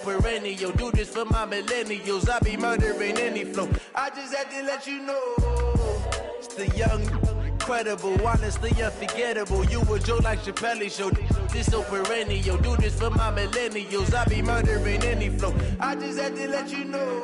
Perennial, do this for my millennials. I be murdering any flow. I just had to let you know. It's the young, incredible, honestly unforgettable. You a joke like Chappelle show. This so perennial, do this for my millennials. I be murdering any flow. I just had to let you know.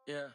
Yeah.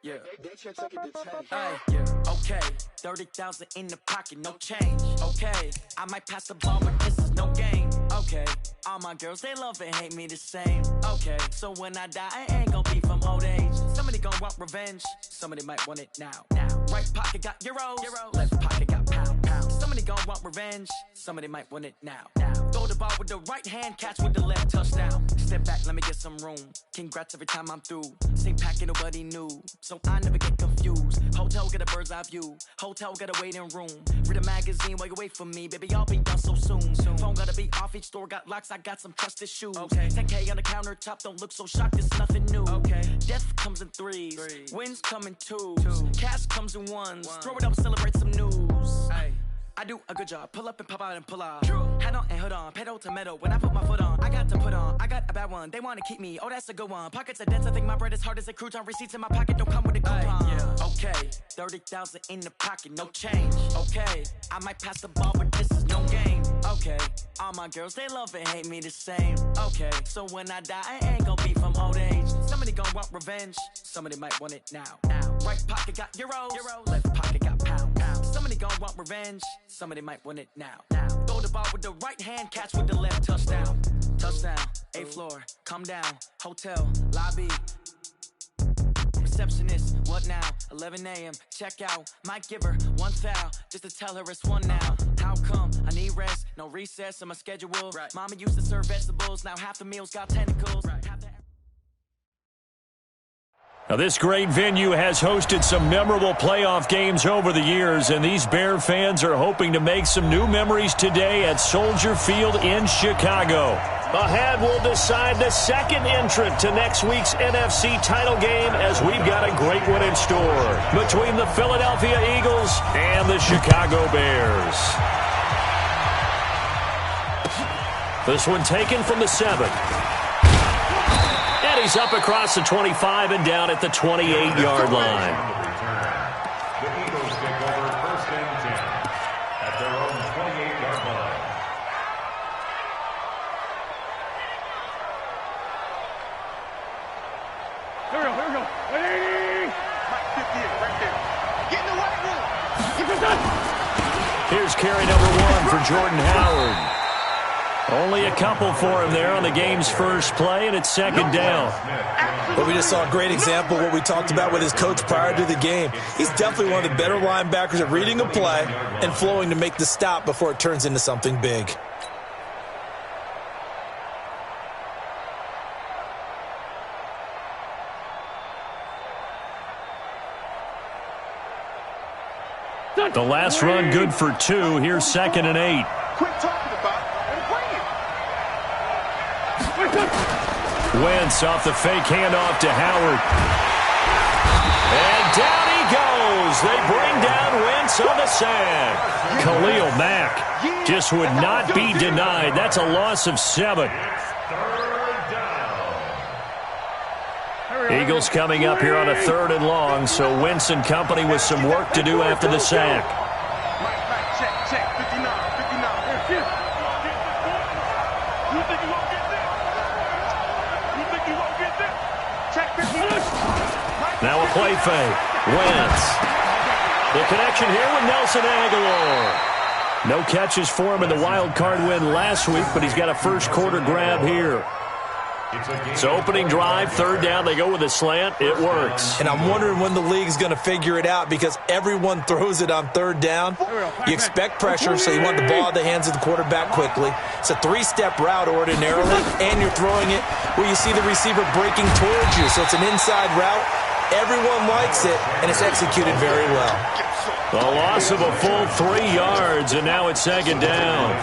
Yeah. Hey, yeah. Okay. 30,000 in the pocket, no change. Okay. I might pass the ball, but this is no game. Okay. All my girls, they love and hate me the same. Okay. So when I die, I ain't gonna be from old age. Somebody gonna want revenge. Somebody might want it now. Right pocket got euros. Left pocket got pounds. Somebody gonna want revenge. Somebody might want it now. Throw the ball with the right hand, catch with the left, touchdown. Step back, let me get some room. Congrats every time I'm through. Same packet, nobody knew, so I never get confused. Hotel get a bird's eye view. Hotel get a waiting room. Read a magazine while you wait for me, baby. I'll be done so soon. Phone gotta be off, each store got locks. I got some trusted shoes. Okay. 10K on the countertop, don't look so shocked. It's nothing new. Okay. Death comes in threes. Wins come in twos. Cash comes in ones. Throw it up, celebrate some news. Ay. I I do a good job. Pull up and pop out and pull out. Hat on and hood on, pedal to metal. When I put my foot on, I got to put on. I got a bad one. They want to keep me. Oh, that's a good one. Pockets are dense. I think my bread is hard as a crouton. Receipts in my pocket don't come with a coupon. Yeah. Okay, 30,000 in the pocket, no change. Okay, I might pass the ball, but this is no game. Okay, all my girls, they love and hate me the same. Okay, so when I die, I ain't gonna be from old age. Somebody gon' want revenge. Somebody might want it now. Right pocket got euros. Left pocket got pounds. Somebody gon' want revenge. Somebody might want it now. Throw the ball with the right hand, catch with the left. Touchdown. Touchdown. 8th floor. Come down. Hotel. Lobby. Receptionist. What now? 11 a.m. Check out. Might give her one foul just to tell her it's one now. How come? I need rest. No recess in my schedule. Right. Mama used to serve vegetables. Now half the meals got tentacles. Right. Now, this great venue has hosted some memorable playoff games over the years, and these Bear fans are hoping to make some new memories today at Soldier Field in Chicago. Ahead, we'll decide the second entrant to next week's NFC title game, as we've got a great one in store between the Philadelphia Eagles and the Chicago Bears. This one taken from the 7. And he's up across the 25 and down at the 28-yard line. The Eagles take over 1st and 10 at their own 28-yard line. Here we go. 80. Mike 58 right there. Get in the right room. Here's carry number 1 for Jordan Howard. Only a couple for him there on the game's first play, and it's 2nd down. But we just saw a great example of what we talked about with his coach prior to the game. He's definitely one of the better linebackers at reading a play and flowing to make the stop before it turns into something big. The last run good for 2. Here's 2nd and 8. Quit talking about it and bring it. Wentz off the fake handoff to Howard. And down he goes. They bring down Wentz on the sack. Khalil Mack just would not be denied. That's a loss of 7. Eagles coming up here on a 3rd and long, so Wentz and company with some work to do after the sack. Check, 59. You think you won't get this? You think you won't get this? Check 59. Now a play fake. Wentz. The connection here with Nelson Aguilar. No catches for him in the wild card win last week, but he's got a first quarter grab here. So opening drive, 3rd down, they go with a slant. It works. And I'm wondering when the league's going to figure it out, because everyone throws it on 3rd down. You expect pressure, so you want the ball in the hands of the quarterback quickly. It's a 3-step route ordinarily, and you're throwing it where you see the receiver breaking towards you. So it's an inside route. Everyone likes it, and it's executed very well. A loss of a full 3 yards, and now it's 2nd down.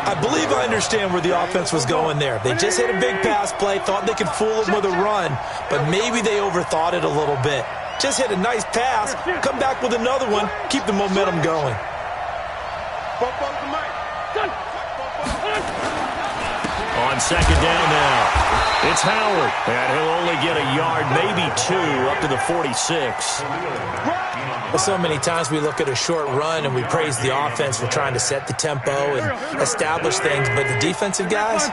I believe I understand where the offense was going there. They just hit a big pass play, thought they could fool him with a run, but maybe they overthought it a little bit. Just hit a nice pass, come back with another one, keep the momentum going. On 2nd down now, it's Howard, and he'll only get a yard, maybe 2, up to the 46. Well, so many times we look at a short run and we praise the offense for trying to set the tempo and establish things, but the defensive guys,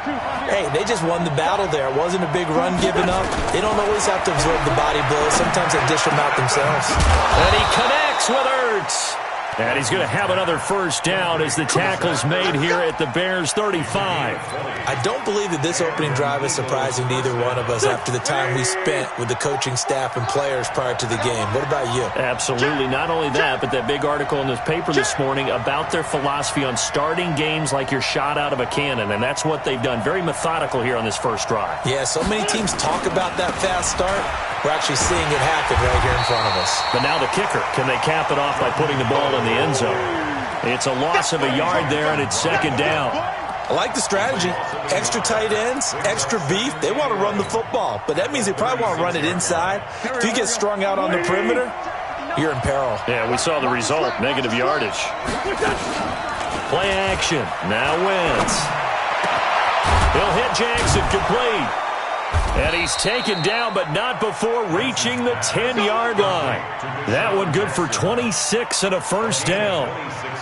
hey, they just won the battle there. It wasn't a big run given up. They don't always have to absorb the body blows. Sometimes they dish them out themselves. And he connects with Ertz. And he's going to have another first down as the tackle's made here at the Bears' 35. I don't believe that this opening drive is surprising to either one of us after the time we spent with the coaching staff and players prior to the game. What about you? Absolutely. Not only that, but that big article in this paper this morning about their philosophy on starting games like you're shot out of a cannon, and that's what they've done. Very methodical here on this first drive. Yeah, so many teams talk about that fast start. We're actually seeing it happen right here in front of us. But now the kicker. Can they cap it off by putting the ball in the end zone? It's a loss of a yard there, and it's 2nd down. I like the strategy. Extra tight ends, extra beef. They want to run the football, but that means they probably want to run it inside. If you get strung out on the perimeter, you're in peril. Yeah, we saw the result, negative yardage. Play action. Now Wentz. He'll hit Jackson complete. And he's taken down, but not before reaching the 10-yard line. That one good for 26 and a first down.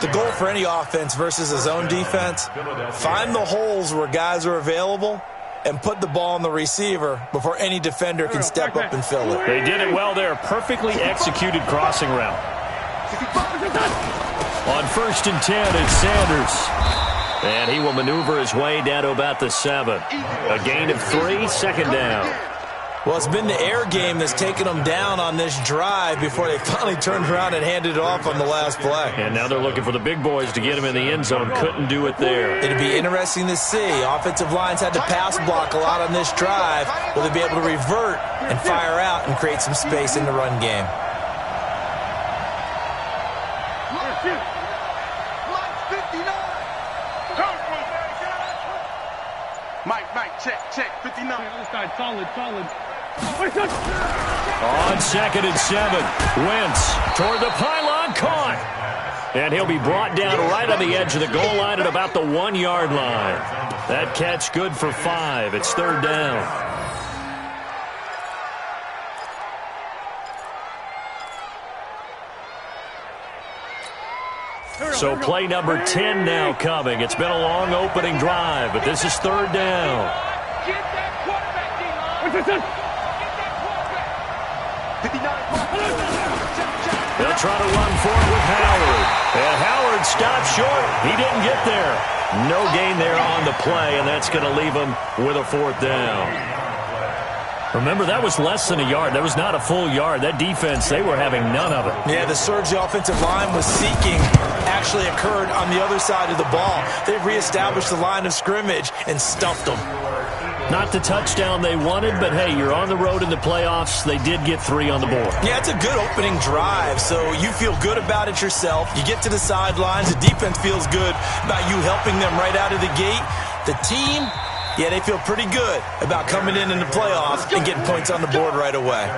The goal for any offense versus a zone defense, find the holes where guys are available and put the ball on the receiver before any defender can step up and fill it. They did it well there. Perfectly executed crossing route. On 1st and 10, it's Sanders. And he will maneuver his way down to about the 7. A gain of 3, second down. Well, it's been the air game that's taken them down on this drive before they finally turned around and handed it off on the last play. And now they're looking for the big boys to get him in the end zone. Couldn't do it there. It'd be interesting to see. Offensive lines had to pass block a lot on this drive. Will they be able to revert and fire out and create some space in the run game? Check, 59. Other side, solid. On 2nd and 7, Wentz toward the pylon, caught. And he'll be brought down right on the edge of the goal line at about the 1-yard line. That catch good for 5. It's 3rd down. So play number 10 now coming. It's been a long opening drive, but this is 3rd down. Get that quarterback, D-line. They'll try to run for it with Howard. And Howard stopped short. He didn't get there. No gain there on the play, and that's going to leave him with a 4th down. Remember, that was less than a yard. That was not a full yard. That defense, they were having none of it. Yeah, the surge the offensive line was seeking actually occurred on the other side of the ball. They reestablished the line of scrimmage and stuffed them. Not the touchdown they wanted, but hey, you're on the road in the playoffs. They did get 3 on the board. Yeah, it's a good opening drive, so you feel good about it yourself. You get to the sidelines. The defense feels good about you helping them right out of the gate. The team, yeah, they feel pretty good about coming in the playoffs and getting points on the board right away.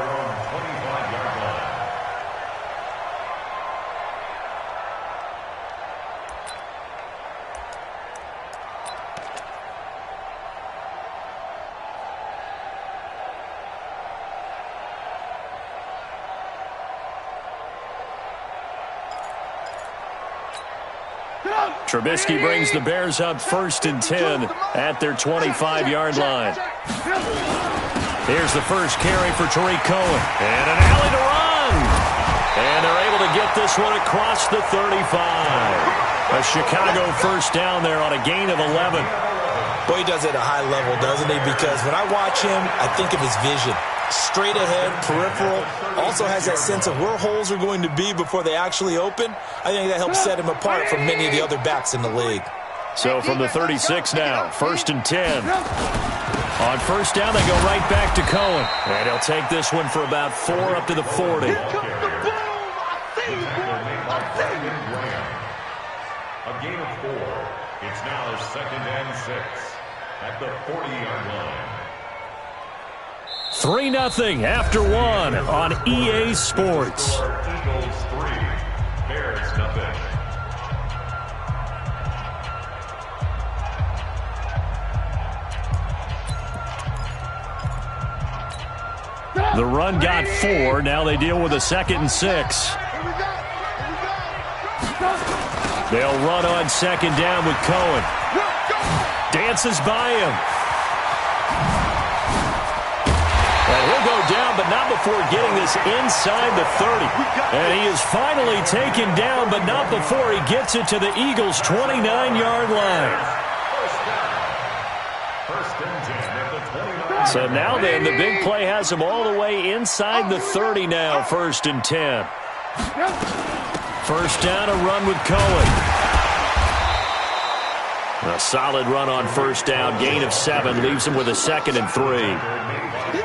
Trubisky brings the Bears up 1st and 10 at their 25-yard line. Here's the first carry for Tariq Cohen. And an alley to run. And they're able to get this one across the 35. A Chicago first down there on a gain of 11. Boy, he does it at a high level, doesn't he? Because when I watch him, I think of his vision. Straight ahead, peripheral, also has that sense of where holes are going to be before they actually open. I think that helps set him apart from many of the other backs in the league. So from the 36 now, 1st and 10. On 1st down, they go right back to Cohen. And he'll take this one for about 4 up to the 40. A gain of 4. It's now 2nd and 6 at the 40-yard line. 3-0 after 1 on EA Sports. Eagles 3, Bears nothing. The run got 4. Now they deal with a 2nd and 6. They'll run on 2nd down with Cohen. Dances by him. And he'll go down, but not before getting this inside the 30. And he is finally taken down, but not before he gets it to the Eagles' 29-yard line. So now then, the big play has him all the way inside the 30 now, 1st and 10. First down, a run with Cohen. A solid run on 1st down, gain of 7, leaves him with a 2nd and 3.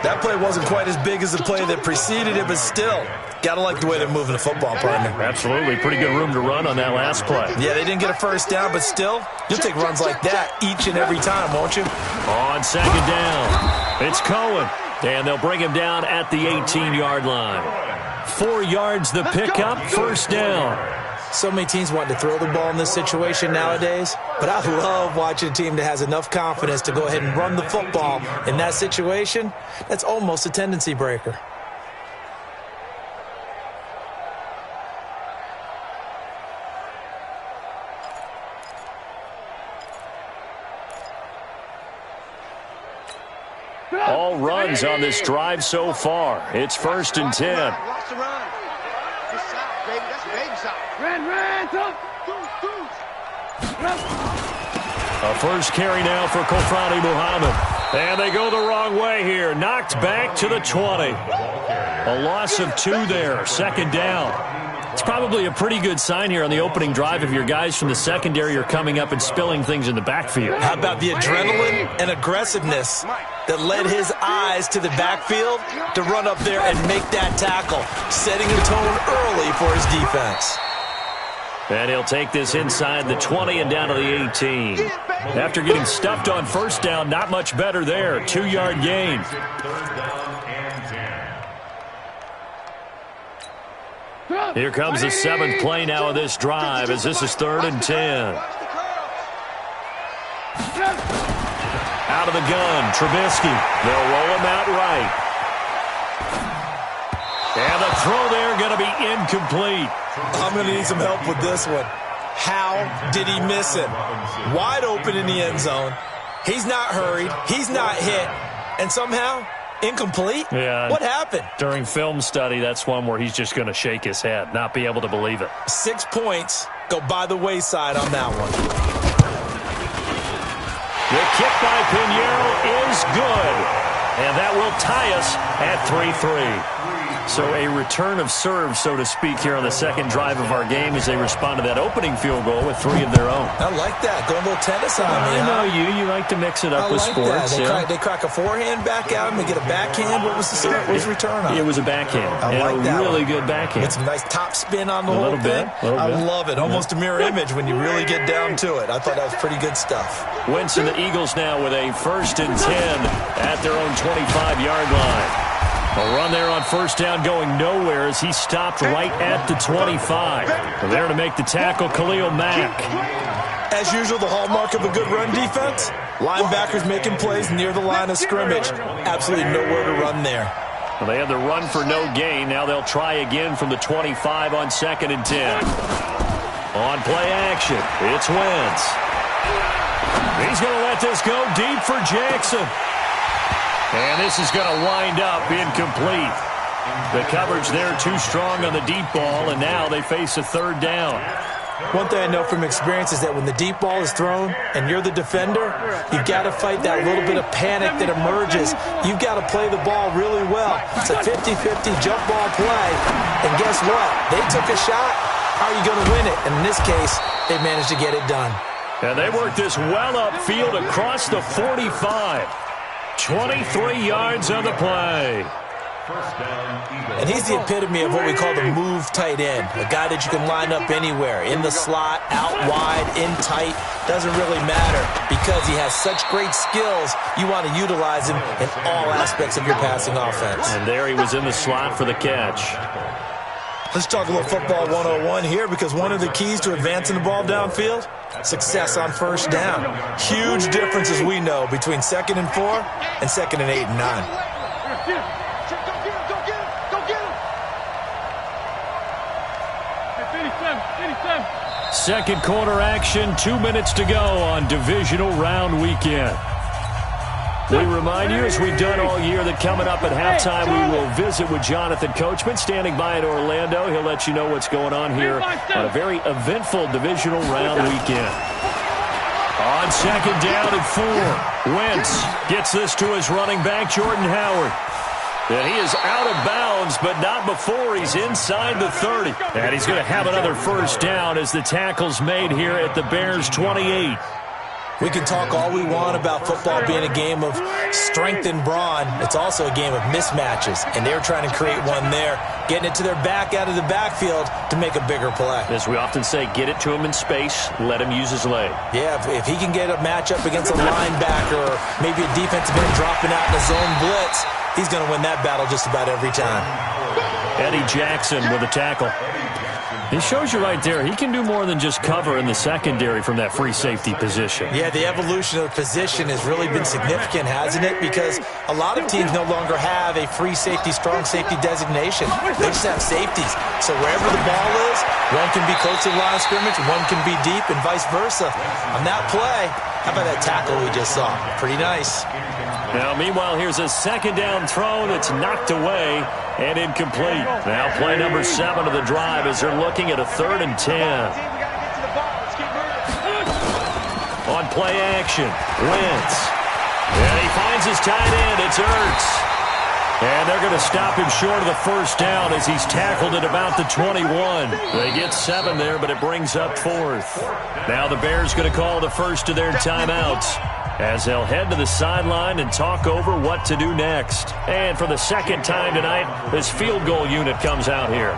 That play wasn't quite as big as the play that preceded it, but still, got to like the way they're moving the football, partner. Absolutely. Pretty good room to run on that last play. Yeah, they didn't get a 1st down, but still, you'll take runs like that each and every time, won't you? On 2nd down, it's Cohen. And they'll bring him down at the 18-yard line. 4 yards the pickup, 1st down. So many teams want to throw the ball in this situation nowadays, but I love watching a team that has enough confidence to go ahead and run the football in that situation. That's almost a tendency breaker. All runs on this drive so far. It's 1st and 10. Watch the run. Good shot, baby. That's a baby shot. Run, come. A first carry now for Kofrani Muhammad. And they go the wrong way here. Knocked back to the 20. A loss of 2 there. 2nd down. It's probably a pretty good sign here on the opening drive if your guys from the secondary are coming up and spilling things in the backfield. How about the adrenaline and aggressiveness that led his eyes to the backfield to run up there and make that tackle, setting a tone early for his defense. And he'll take this inside the 20 and down to the 18. After getting stuffed on 1st down, not much better there. 2-yard gain. Here comes the 7th play now of this drive as this is 3rd and 10. Out of the gun, Trubisky. They'll roll him out right. And the throw there going to be incomplete. I'm going to need some help with this one. How did he miss it? Wide open in the end zone. He's not hurried. He's not hit. And somehow, incomplete? Yeah. What happened? During film study, that's one where he's just going to shake his head, not be able to believe it. 6 points go by the wayside on that one. The kick by Pinheiro is good. And that will tie us at 3-3. So a return of serve, so to speak, here on the 2nd drive of our game as they respond to that opening field goal with 3 of their own. I like that. Going a little tennis on me. I know you like to mix it up with sports. They crack a forehand back out and they get a backhand. What was the serve? What was the return on? It was a backhand. I like that. Really good backhand. With some nice top spin on the whole thing. I love it. Almost a mirror image when you really get down to it. I thought that was pretty good stuff. Wentz and the Eagles now with a 1st and 10 at their own 25-yard line. A run there on 1st down going nowhere as he stopped right at the 25. There to make the tackle, Khalil Mack. As usual, the hallmark of a good run defense, linebackers making plays near the line of scrimmage. Absolutely nowhere to run there. Well, they had the run for no gain. Now they'll try again from the 25 on 2nd and 10. On play action, it's Wentz. He's going to let this go deep for Jackson. And this is going to wind up incomplete. The coverage there too strong on the deep ball, and now they face a 3rd down. One thing I know from experience is that when the deep ball is thrown and you're the defender, you've got to fight that little bit of panic that emerges. You've got to play the ball really well. It's a 50-50 jump ball play. And guess what? They took a shot. How are you going to win it? And in this case, they managed to get it done. And they worked this well upfield across the 45. 23 yards on the play. And he's the epitome of what we call the move tight end. A guy that you can line up anywhere. In the slot, out wide, in tight. Doesn't really matter because he has such great skills. You want to utilize him in all aspects of your passing offense. And there he was in the slot for the catch. Let's talk a little football 101 here because one of the keys to advancing the ball downfield, success on 1st down. Huge difference, as we know, between 2nd and 4 and 2nd and 8 and 9. Second quarter action, 2 minutes to go on divisional round weekend. We remind you, as we've done all year, that coming up at halftime, we will visit with Jonathan Coachman, standing by in Orlando. He'll let you know what's going on here on a very eventful divisional round weekend. On 2nd down and 4, Wentz gets this to his running back, Jordan Howard. And he is out of bounds, but not before he's inside the 30. And he's going to have another 1st down as the tackle's made here at the Bears' 28. We can talk all we want about football being a game of strength and brawn. It's also a game of mismatches, and they're trying to create one there, getting it to their back out of the backfield to make a bigger play. As we often say, get it to him in space, let him use his leg. Yeah, if he can get a matchup against a linebacker or maybe a defensive end dropping out in a zone blitz, he's going to win that battle just about every time. Eddie Jackson with a tackle. He shows you right there, he can do more than just cover in the secondary from that free safety position. Yeah, the evolution of the position has really been significant, hasn't it? Because a lot of teams no longer have a free safety, strong safety designation. They just have safeties. So wherever the ball is, one can be close to the line of scrimmage, one can be deep, and vice versa. On that play, how about that tackle we just saw? Pretty nice. Now, meanwhile, here's a second down throw that's knocked away and incomplete. Now play number 7 of the drive as they're looking at a 3rd and 10. On play action, Wentz. And he finds his tight end. It's Ertz. And they're going to stop him short of the first down as he's tackled at about the 21. They get 7 there, but it brings up 4th. Now the Bears going to call the first of their timeouts as they'll head to the sideline and talk over what to do next. And for the second time tonight, this field goal unit comes out here.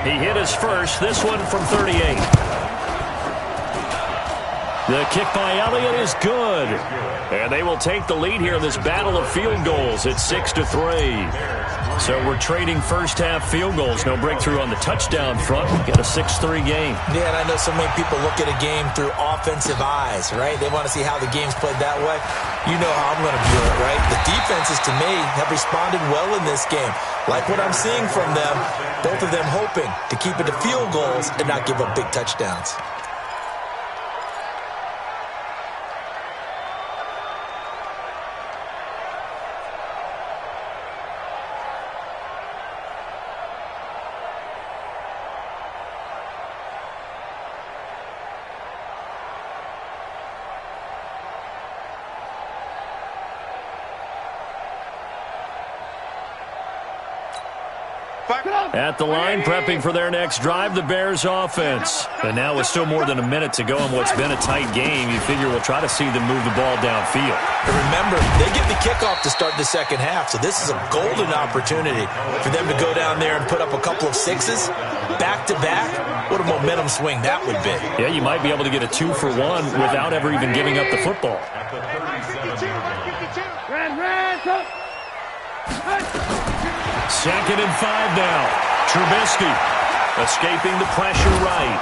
He hit his first, this one from 38. The kick by Elliott is good. And they will take the lead here in this battle of field goals at 6-3. So we're trading first-half field goals. No breakthrough on the touchdown front. We've got a 6-3 game. Yeah, and I know so many people look at a game through offensive eyes, right? They want to see how the game's played that way. You know how I'm going to view it, right? The defenses, to me, have responded well in this game. Like what I'm seeing from them, both of them hoping to keep it to field goals and not give up big touchdowns. At the line, prepping for their next drive, the Bears offense. And now with still more than a minute to go in what's been a tight game, you figure we'll try to see them move the ball downfield. And remember, they get the kickoff to start the second half, so this is a golden opportunity for them to go down there and put up a couple of 6s back-to-back. What a momentum swing that would be. Yeah, you might be able to get a 2-for-1 without ever even giving up the football. Second and 5 now. Trubisky escaping the pressure right.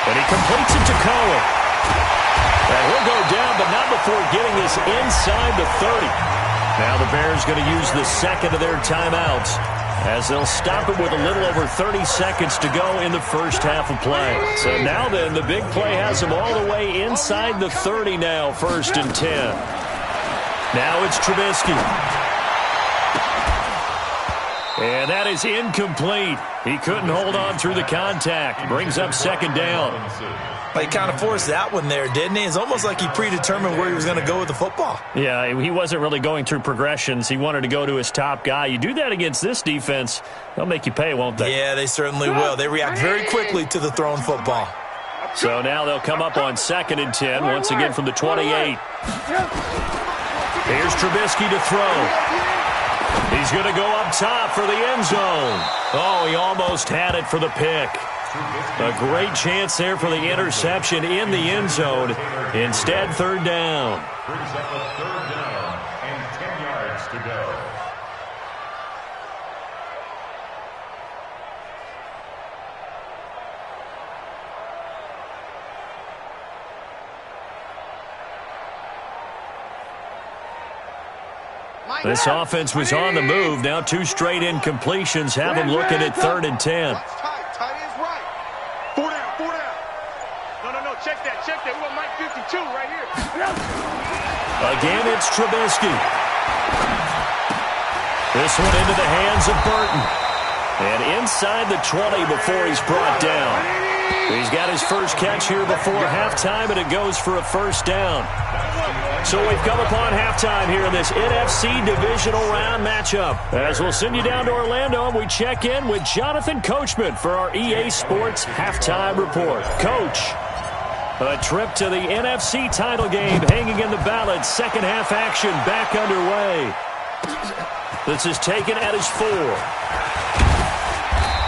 And he completes it to Cohen. And he'll go down, but not before getting this inside the 30. Now the Bears going to use the second of their timeouts as they'll stop it with a little over 30 seconds to go in the first half of play. So now then, the big play has them all the way inside the 30 now, 1st and 10. Now it's Trubisky. And that is incomplete. He couldn't hold on through the contact. Brings up second down. Well, he kind of forced that one there, didn't he? It's almost like he predetermined where he was going to go with the football. Yeah, he wasn't really going through progressions. He wanted to go to his top guy. You do that against this defense, they'll make you pay, won't they? Yeah, they certainly will. They react very quickly to the thrown football. So now they'll come up on 2nd and 10, once again from the 28. Here's Trubisky to throw. He's going to go up top for the end zone. Oh, he almost had it for the pick. A great chance there for the interception in the end zone. Instead, 3rd down. Brings up a 3rd down and 10 yards to go. This offense was on the move. Now 2 straight incompletions have them looking at 3rd and 10. Tight is right. 4 down. No. Check that. We want Mike 52 right here. Again, it's Trubisky. This one into the hands of Burton. And inside the 20 before he's brought down. He's got his first catch here before halftime, and it goes for a 1st down. So we've come upon halftime here in this NFC Divisional Round matchup. As we'll send you down to Orlando, and we check in with Jonathan Coachman for our EA Sports Halftime Report. Coach, a trip to the NFC title game hanging in the balance. Second half action back underway. This is taken at his 4.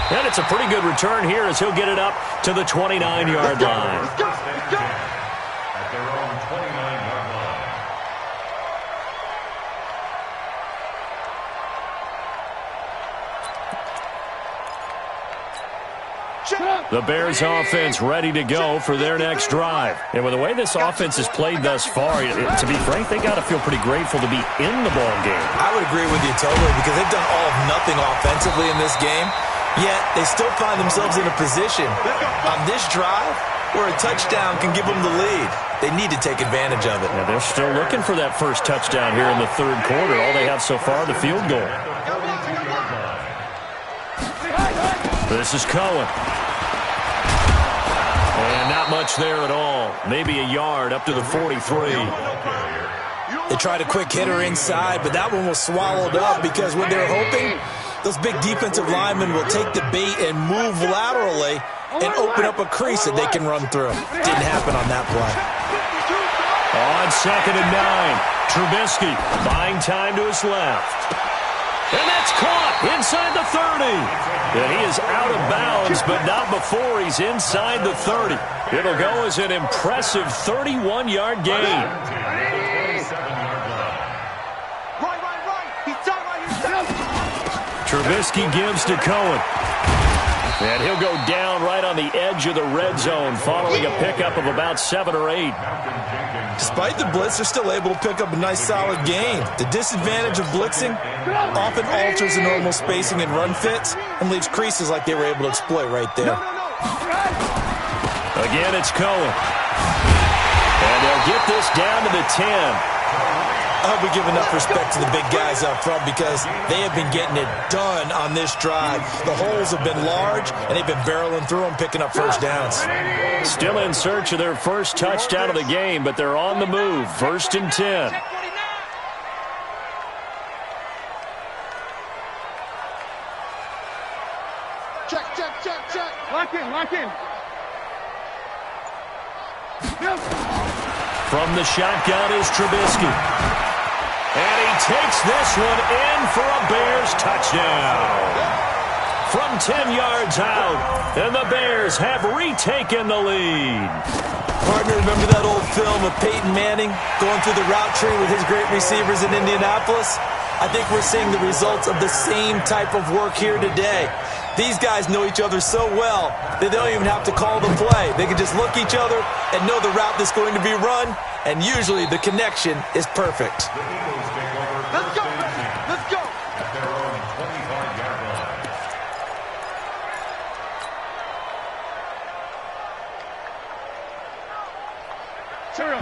And it's a pretty good return here as he'll get it up to the 29-yard line. At their own 29-yard line. The Bears offense ready to go for their next drive. And with the way this offense has played thus far, to be frank, they got to feel pretty grateful to be in the ball game. I would agree with you totally because they've done all of nothing offensively in this game, yet they still find themselves in a position on this drive where a touchdown can give them the lead. They need to take advantage of it. Yeah, they're still looking for that first touchdown here in the third quarter. All they have so far, the field goal. This is Cohen. And not much there at all. Maybe a yard up to the 43. They tried a quick hitter inside, but that one was swallowed up because what they're hoping, those big defensive linemen will take the bait and move laterally and open up a crease that they can run through. Didn't happen on that play. On 2nd and 9, Trubisky buying time to his left. And that's caught inside the 30. And he is out of bounds, but not before he's inside the 30. It'll go as an impressive 31-yard gain. Trubisky gives to Cohen. And he'll go down right on the edge of the red zone following a pickup of about 7 or 8. Despite the blitz, they're still able to pick up a nice solid gain. The disadvantage of blitzing often alters the normal spacing and run fits and leaves creases like they were able to exploit right there. Again, it's Cohen. And they'll get this down to the 10. I hope we give enough respect to the big guys up front because they have been getting it done on this drive. The holes have been large, and they've been barreling through them, picking up first downs. Still in search of their first touchdown of the game, but they're on the move. 1st and 10. Check. Lock in. From the shotgun is Trubisky. And he takes this one in for a Bears touchdown. From 10 yards out, and the Bears have retaken the lead. Partner, remember that old film of Peyton Manning going through the route tree with his great receivers in Indianapolis? I think we're seeing the results of the same type of work here today. These guys know each other so well that they don't even have to call the play. They can just look each other and know the route that's going to be run, and usually the connection is perfect. Let's go. At their own 25-yard line.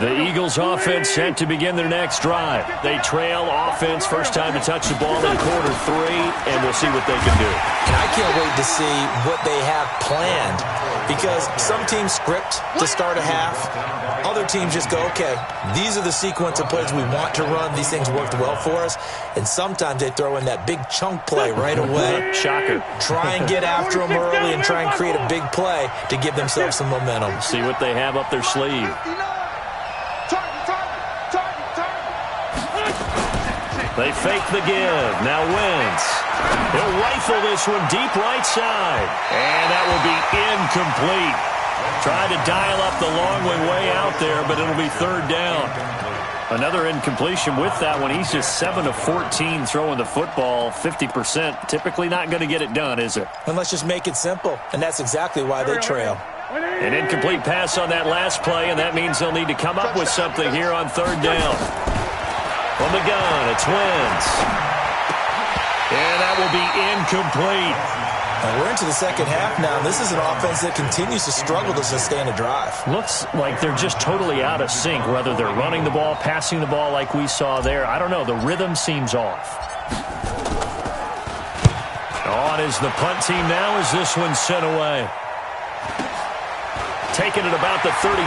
The Eagles offense set to begin their next drive. They trail offense, first time to touch the ball in quarter 3, and we'll see what they can do. And I can't wait to see what they have planned because some teams script to start a half. Other teams just go, okay, these are the sequence of plays we want to run. These things worked well for us. And sometimes they throw in that big chunk play right away. Shocker. Try and get after them early and try and create a big play to give themselves some momentum. See what they have up their sleeve. They fake the give. Now Wentz. He'll rifle this one deep right side. And that will be incomplete. Tried to dial up the long way out there, but it'll be 3rd down. Another incompletion with that one. He's just 7 of 14 throwing the football, 50%. Typically not going to get it done, is it? And let's just make it simple. And that's exactly why they trail. An incomplete pass on that last play, and that means they'll need to come up with something here on 3rd down. From the gun, it's Wentz. And that will be incomplete. Now we're into the second half now. This is an offense that continues to struggle to sustain a drive. Looks like they're just totally out of sync, whether they're running the ball, passing the ball like we saw there. I don't know. The rhythm seems off. On is the punt team now as this one's sent away. Taking it about the 36.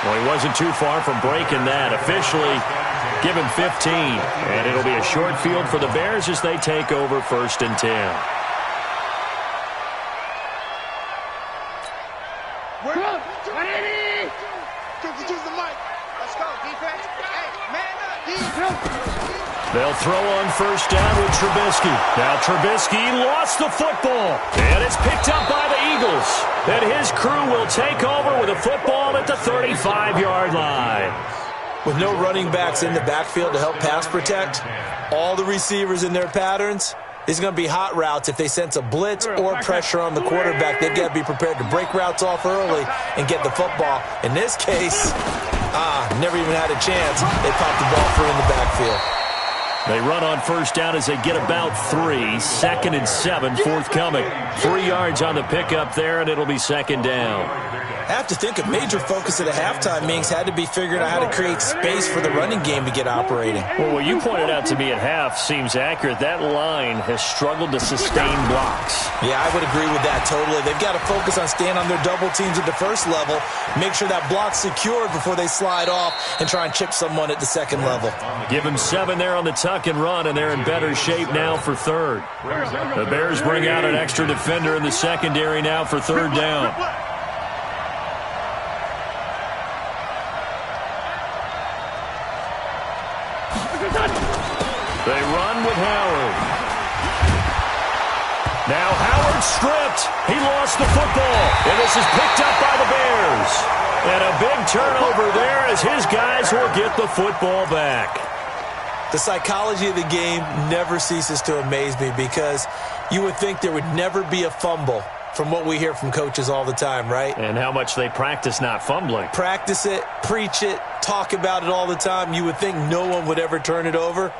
Well, he wasn't too far from breaking that. Officially given 15. And it'll be a short field for the Bears as they take over 1st and 10. We're up. Ready? Choose the mic. Let's go, defense. Hey, man up, defense. They'll throw on 1st down with Trubisky. Now Trubisky lost the football. And it's picked up by the Eagles. And his crew will take over with a football at the 35-yard line. With no running backs in the backfield to help pass protect, all the receivers in their patterns, These are going to be hot routes. If they sense a blitz or pressure on the quarterback, they've got to be prepared to break routes off early and get the football. In this case, never even had a chance. They popped the ball free in the backfield. They run on first down as they get about 3. 2nd and 7 forthcoming. 3 yards on the pickup there, and it'll be 2nd down. I have to think a major focus at a halftime meetings had to be figuring out how to create space for the running game to get operating. Well, what you pointed out to me at half seems accurate. That line has struggled to sustain blocks. Yeah, I would agree with that totally. They've got to focus on staying on their double teams at the first level, make sure that block's secured before they slide off and try and chip someone at the second level. Give them 7 there on the tuck and run, and they're in better shape now for 3rd. The Bears bring out an extra defender in the secondary now for 3rd down. They run with Howard. Now Howard stripped. He lost the football, and this is picked up by the Bears. And a big turnover there as his guys will get the football back. The psychology of the game never ceases to amaze me because you would think there would never be a fumble from what we hear from coaches all the time, right? And how much they practice not fumbling. Practice it, preach it, talk about it all the time. You would think no one would ever turn it over.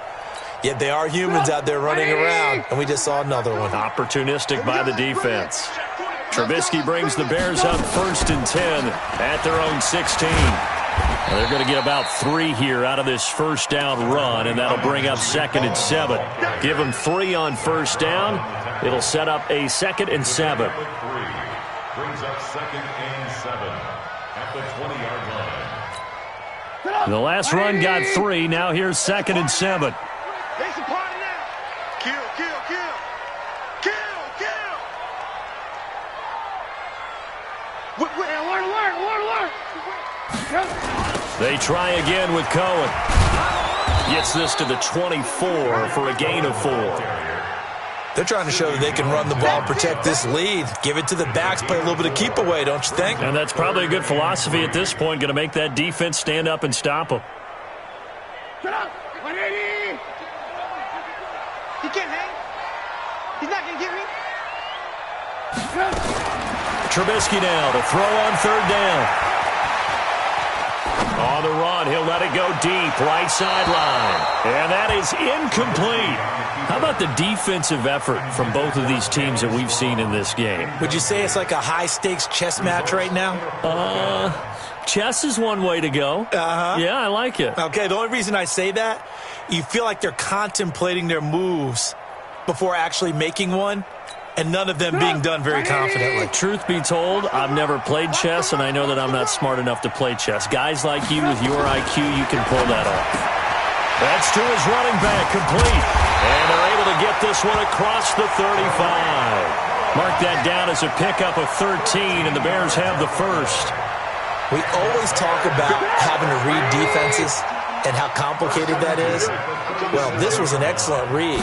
Yet they are humans out there running around, and we just saw another one. Opportunistic by the defense. Trubisky brings the Bears up 1st and 10 at their own 16. Now they're going to get about 3 here out of this first down run, and that'll bring up 2nd and 7. Give them 3 on first down. It'll set up a 2nd and 7. Brings up 2nd and 7 at the 20-yard line. The last run got 3. Now here's 2nd and 7. It's a party now. Kill, kill, kill. Kill, kill. Alert. They try again with Cohen. Gets this to the 24 for a gain of 4. They're trying to show that they can run the ball and protect this lead. Give it to the backs, play a little bit of keep away, don't you think? And that's probably a good philosophy at this point. Going to make that defense stand up and stop them. Shut up. 180. He can't hang. He's not going to get me. Trubisky now to throw on 3rd down. On the run, he'll let it go deep, right sideline. And that is incomplete. How about the defensive effort from both of these teams that we've seen in this game? Would you say it's like a high-stakes chess match right now? Chess is one way to go. Uh-huh. Yeah, I like it. Okay, the only reason I say that, you feel like they're contemplating their moves before actually making one, and none of them being done very confidently. Truth be told, I've never played chess, and I know that I'm not smart enough to play chess. Guys like you with your IQ, you can pull that off. That's to his running back, complete. And they're able to get this one across the 35. Mark that down as a pickup of 13, and the Bears have the first. We always talk about having to read defenses and how complicated that is. Well, this was an excellent read.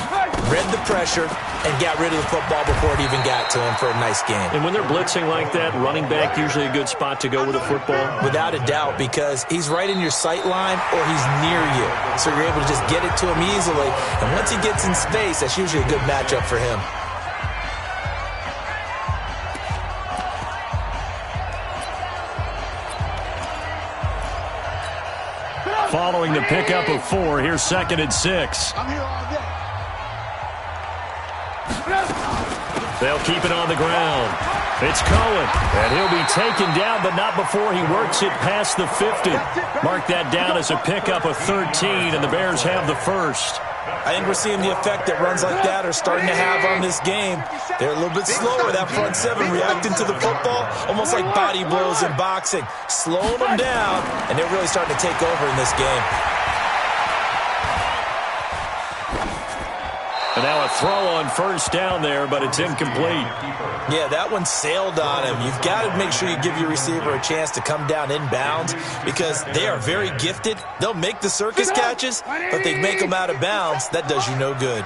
Read the pressure and got rid of the football before it even got to him for a nice game. And when they're blitzing like that, running back usually a good spot to go with a football? Without a doubt, because he's right in your sight line or he's near you. So you're able to just get it to him easily. And once he gets in space, that's usually a good matchup for him. Following the pickup of 4, here's 2nd and 6. I'm here all day. They'll keep it on the ground. It's Cohen, and he'll be taken down, but not before he works it past the 50. Mark that down as a pickup of 13, and the Bears have the first. I think we're seeing the effect that runs like that are starting to have on this game. They're a little bit slower, that front 7, reacting to the football, almost like body blows in boxing, slowing them down, and they're really starting to take over in this game. And now a throw on first down there, but it's incomplete. Yeah, that one sailed on him. You've got to make sure you give your receiver a chance to come down inbounds because they are very gifted. They'll make the circus catches, but they make them out of bounds. That does you no good.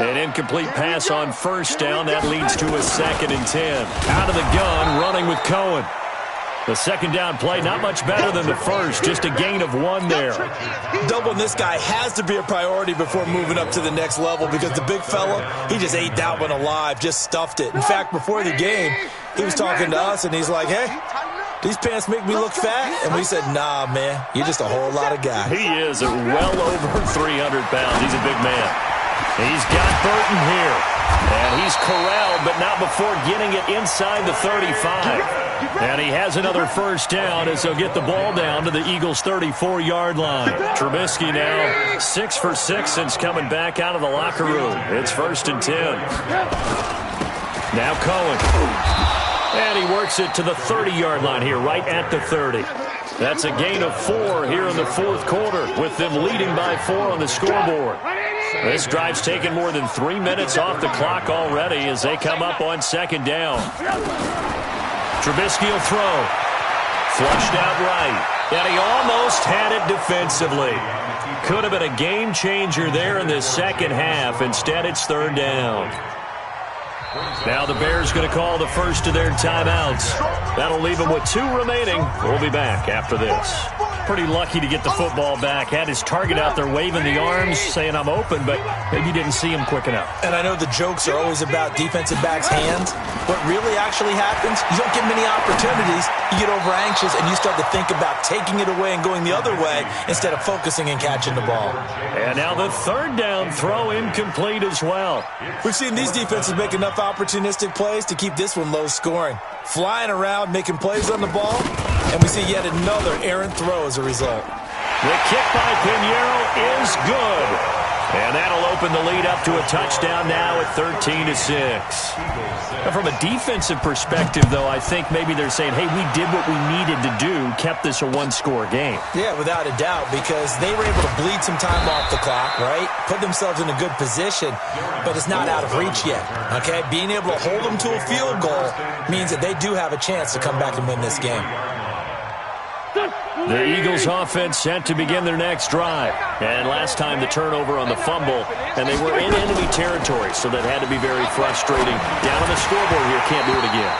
An incomplete pass on first down. That leads to a 2nd and 10. Out of the gun, running with Cohen. The second down play, not much better than the first, just a gain of 1 there. Doubling this guy has to be a priority before moving up to the next level because the big fella, he just ate that one alive, just stuffed it. In fact, before the game, he was talking to us, and he's like, hey, these pants make me look fat? And we said, nah, man, you're just a whole lot of guy. He is at well over 300 pounds. He's a big man. He's got Burton here. And he's corralled, but not before getting it inside the 35. And he has another first down as he'll get the ball down to the Eagles' 34-yard line. Trubisky now 6 for 6 since coming back out of the locker room. It's 1st and 10. Now Cohen. And he works it to the 30-yard line here, right at the 30. That's a gain of 4 here in the fourth quarter, with them leading by 4 on the scoreboard. This drive's taken more than 3 minutes off the clock already as they come up on second down. Trubisky will throw. Flushed out right. And he almost had it defensively. Could have been a game changer there in the second half. Instead, it's 3rd down. Now the Bears going to call the first of their timeouts. That'll leave them with 2 remaining. We'll be back after this. Pretty lucky to get the football back. Had his target out there waving the arms, saying I'm open, but maybe didn't see him quick enough. And I know the jokes are always about defensive backs' hands. What really actually happens, you don't get many opportunities. You get over anxious and you start to think about taking it away and going the other way instead of focusing and catching the ball. And now the 3rd down throw incomplete as well. We've seen these defenses make enough opportunistic plays to keep this one low scoring. Flying around, making plays on the ball, and we see yet another errant throw as a result. The kick by Pinheiro is good. And that'll open the lead up to a touchdown now at 13-6. From a defensive perspective, though, I think maybe they're saying, hey, we did what we needed to do, kept this a 1-score game. Yeah, without a doubt, because they were able to bleed some time off the clock, right? Put themselves in a good position, but it's not out of reach yet, okay? Being able to hold them to a field goal means that they do have a chance to come back and win this game. The Eagles offense set to begin their next drive. And last time the turnover on the fumble, and they were in enemy territory, so that had to be very frustrating. Down on the scoreboard here, can't do it again.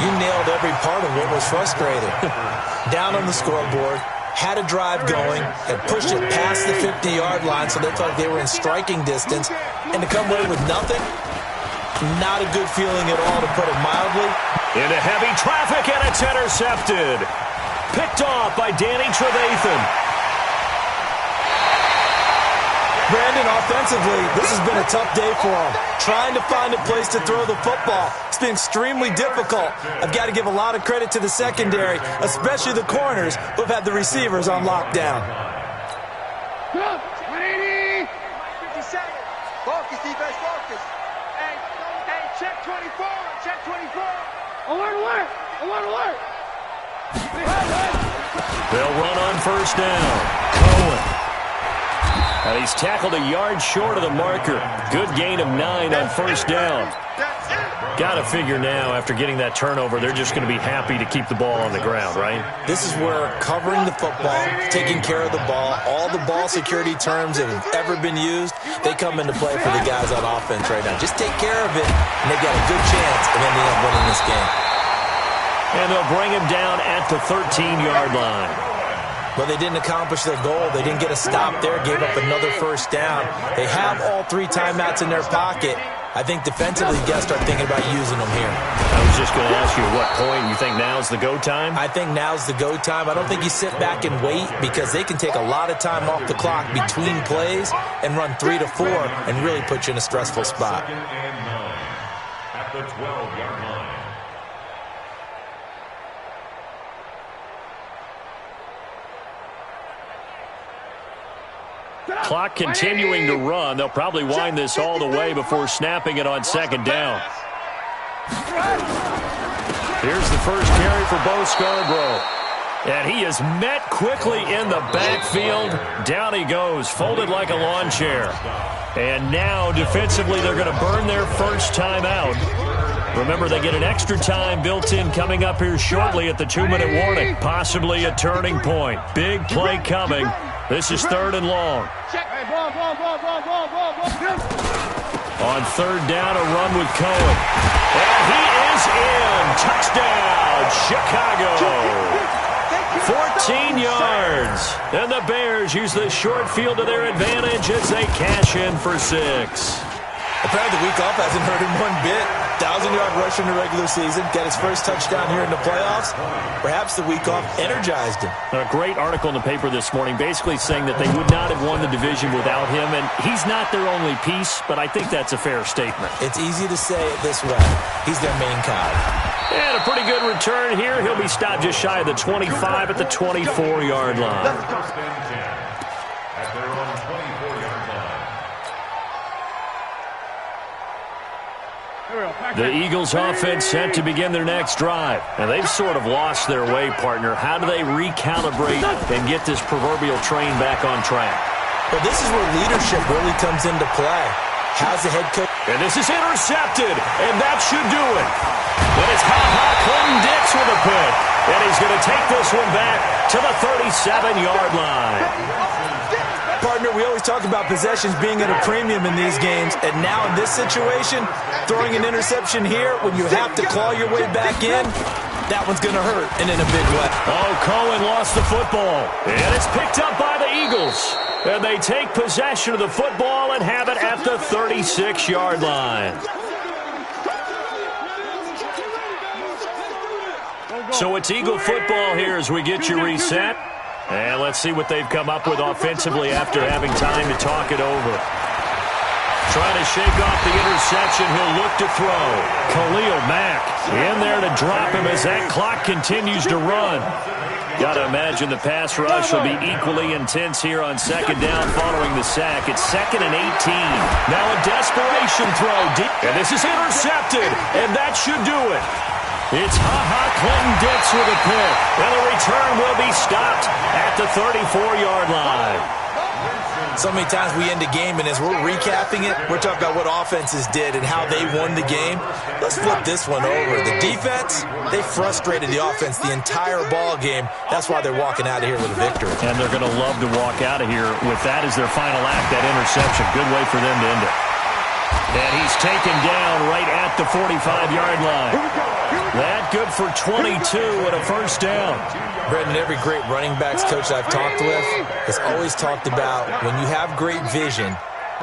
You nailed every part of what was frustrating. Down on the scoreboard, had a drive going, had pushed it past the 50-yard line so they thought they were in striking distance, and to come away with nothing, not a good feeling at all, to put it mildly. Into heavy traffic, and it's intercepted. Picked off by Danny Trevathan. Brandon, offensively, this has been a tough day for him. Trying to find a place to throw the football. It's been extremely difficult. I've got to give a lot of credit to the secondary, especially the corners who have had the receivers on lockdown. 180. 50 seconds. Focus, defense, focus. Hey, check 24. Check 24. Alert. They'll run on first down. Cohen. And he's tackled a yard short of the marker. Good gain of 9 on first down. Got to figure now, after getting that turnover, they're just going to be happy to keep the ball on the ground, right? This is where covering the football, taking care of the ball, all the ball security terms that have ever been used, they come into play for the guys on offense right now. Just take care of it, and they've got a good chance of ending up winning this game. And they'll bring him down at the 13-yard line. But they didn't accomplish their goal. They didn't get a stop there, gave up another first down. They have all 3 timeouts in their pocket. I think defensively, you got to start thinking about using them here. I was just going to ask you at what point you think now's the go time? I think now's the go time. I don't think you sit back and wait, because they can take a lot of time off the clock between plays and run 3 to 4 and really put you in a stressful spot. At the 12-yard line. Clock continuing to run. They'll probably wind this all the way before snapping it on second down. Here's the first carry for Bo Scarborough. And he is met quickly in the backfield. Down he goes, folded like a lawn chair. And now, defensively, they're going to burn their first time out. Remember, they get an extra time built in coming up here shortly at the 2-minute warning. Possibly a turning point. Big play coming. This is 3rd and long. On 3rd down, a run with Cohen. And he is in. Touchdown, Chicago. 15 yards. And the Bears use the short field to their advantage as they cash in for 6. Apparently the week off hasn't hurt him one bit. 1,000-yard rush in the regular season. Got his first touchdown here in the playoffs. Perhaps the week off energized him. A great article in the paper this morning basically saying that they would not have won the division without him. And he's not their only piece, but I think that's a fair statement. It's easy to say it this way. He's their main cog. And a pretty good return here. He'll be stopped just shy of the 25 at the 24-yard line. First and 10 at their own 24-yard line. The Eagles offense set to begin their next drive. And they've sort of lost their way, partner. How do they recalibrate and get this proverbial train back on track? Well, this is where leadership really comes into play. How's the head coach? And this is intercepted, and that should do it. But it's Clinton Dix with a pick. And he's going to take this one back to the 37-yard line. Partner, we always talk about possessions being at a premium in these games, and now in this situation, throwing an interception here when you have to claw your way back in, that one's going to hurt, and in a big way. Oh, Cohen lost the football, and it's picked up by the Eagles. And they take possession of the football and have it at the 36-yard line. So it's Eagle football here as we get you reset. And let's see what they've come up with offensively after having time to talk it over. Trying to shake off the interception. He'll look to throw. Khalil Mack in there to drop him as that clock continues to run. Got to imagine the pass rush will be equally intense here on second down following the sack. It's 2nd and 18. Now a desperation throw. And this is intercepted. And that should do it. It's Clinton Dix with a pick. And the return will be stopped at the 34-yard line. So many times we end a game, and as we're recapping it, we're talking about what offenses did and how they won the game. Let's flip this one over. The defense, they frustrated the offense the entire ball game. That's why they're walking out of here with a victory. And they're going to love to walk out of here with that as their final act, that interception. Good way for them to end it. And he's taken down right at the 45-yard line. That good for 22 and a first down. Brendan, every great running backs coach I've talked with has always talked about when you have great vision,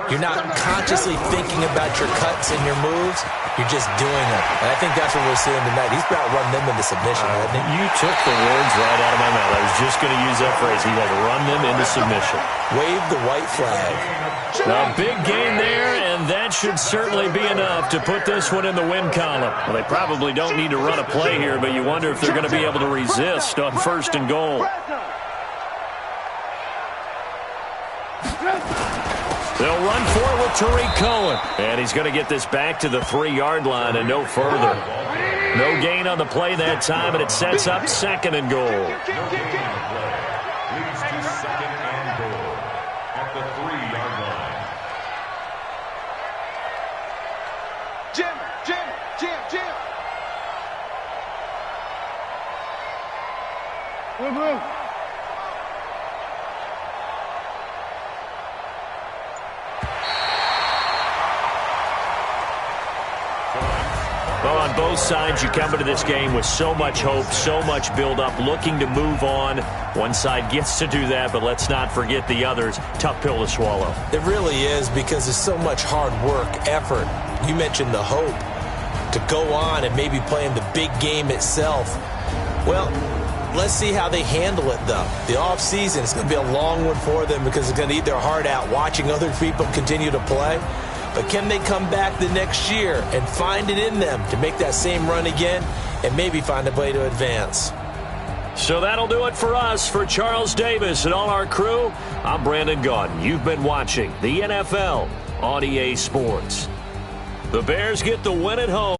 you're not consciously thinking about your cuts and your moves. You're just doing them. And I think that's what we're seeing tonight. He's about to run them into submission, hasn't he? You took the words right out of my mouth. I was just going to use that phrase. He has run them into submission. Wave the white flag. A big gain there, and that should certainly be enough to put this one in the win column. Well, they probably don't need to run a play here, but you wonder if they're going to be able to resist on 1st and goal. They'll run for it with Tariq Cohen. And he's going to get this back to the 3-yard line and no further. No gain on the play that time, and it sets up 2nd and goal. Leads to 2nd and goal at the 3-yard line. Jim. Move. Well, on both sides, you come into this game with so much hope, so much build-up, looking to move on. One side gets to do that, but let's not forget the others. Tough pill to swallow. It really is, because there's so much hard work, effort. You mentioned the hope to go on and maybe play in the big game itself. Well, let's see how they handle it, though. The offseason is going to be a long one for them because it's going to eat their heart out watching other people continue to play. But can they come back the next year and find it in them to make that same run again and maybe find a way to advance? So that'll do it for us. For Charles Davis and all our crew, I'm Brandon Gaudin. You've been watching the NFL on EA Sports. The Bears get the win at home.